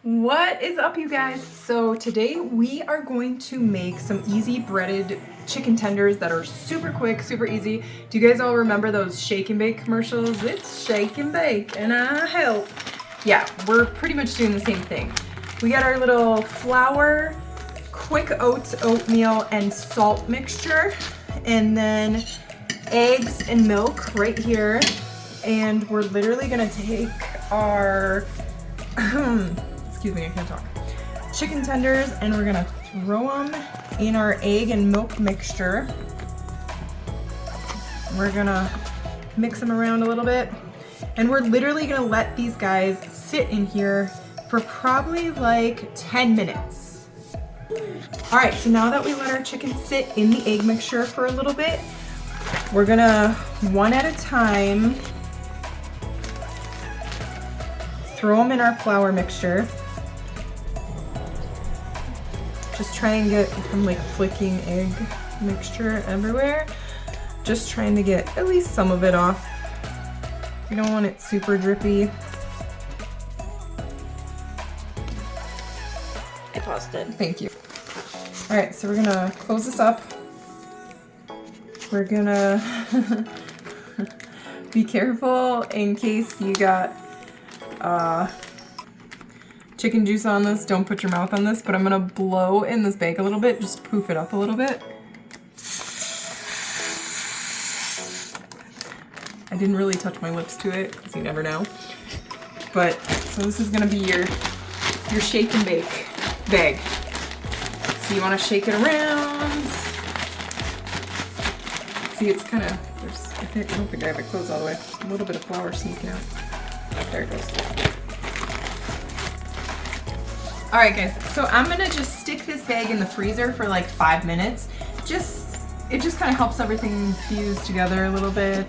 What is up, you guys? So today we are going to make some easy breaded chicken tenders that are super quick, super easy. Do you guys all remember those shake and bake commercials? It's shake and bake and I help. Yeah, we're pretty much doing the same thing. We got our little flour, quick oats, oatmeal, and salt mixture, and then eggs and milk right here. And we're literally gonna take our excuse me, I can't talk. Chicken tenders, and we're gonna throw them in our egg and milk mixture. We're gonna mix them around a little bit, and we're literally gonna let these guys sit in here for probably like 10 minutes. All right, so now that we let our chicken sit in the egg mixture for a little bit, we're gonna, one at a time, throw them in our flour mixture. Just try and get, I'm like flicking egg mixture everywhere. Just trying to get at least some of it off. We don't want it super drippy. I paused it. Thank you. All right, so we're gonna close this up. We're gonna be careful in case you got chicken juice on this. Don't put your mouth on this, but I'm gonna blow in this bag a little bit, just poof it up a little bit. I didn't really touch my lips to it, because you never know. But, so this is gonna be your shake and bake bag. So you wanna shake it around. See, it's kinda, I don't think I have it closed all the way. A little bit of flour sneaking out. There it goes. All right, guys, so I'm gonna just stick this bag in the freezer for like 5 minutes. It just kind of helps everything fuse together a little bit.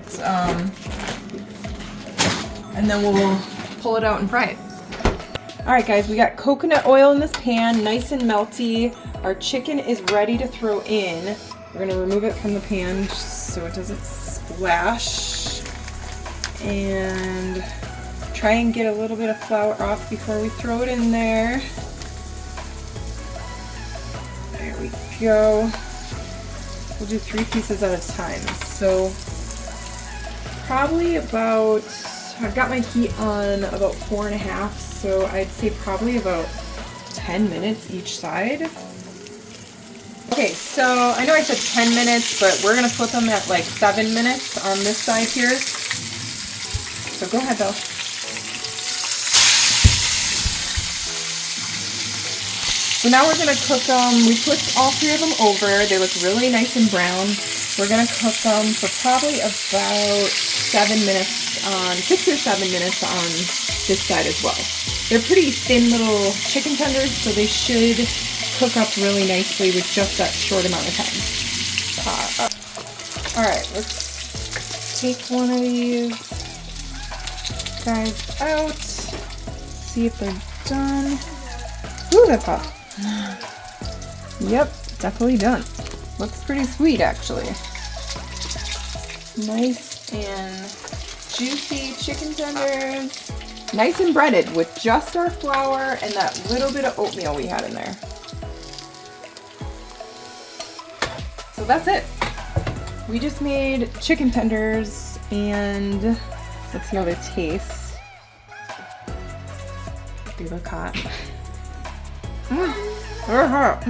And then we'll pull it out and fry it. All right, guys, we got coconut oil in this pan, nice and melty. Our chicken is ready to throw in. We're gonna remove it from the pan just so it doesn't splash. And try and get a little bit of flour off before we throw it in there. There we go. We'll do 3 pieces at a time. So probably about, I've got my heat on about 4.5, so I'd say probably about 10 minutes each side. Okay, so I know I said 10 minutes, but we're gonna flip them at like 7 minutes on this side here. So go ahead, Belle. So now we're gonna cook them. We flipped all 3 of them over. They look really nice and brown. We're gonna cook them for probably about 7 minutes on, 6 or 7 minutes on this side as well. They're pretty thin little chicken tenders, so they should cook up really nicely with just that short amount of time. All right, let's take one of these guys out. See if they're done. Ooh, that's hot. Yep, definitely done. Looks pretty sweet, actually. Nice and juicy chicken tenders. Nice and breaded with just our flour and that little bit of oatmeal we had in there. So that's it. We just made chicken tenders, and let's see how they taste. They look hot. They're hot.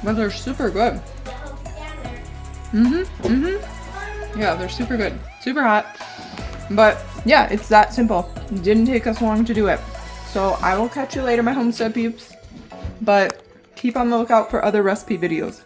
But they're super good. Yeah, they're super good. Super hot. But yeah, it's that simple. It didn't take us long to do it. So I will catch you later, my homestead peeps. But keep on the lookout for other recipe videos.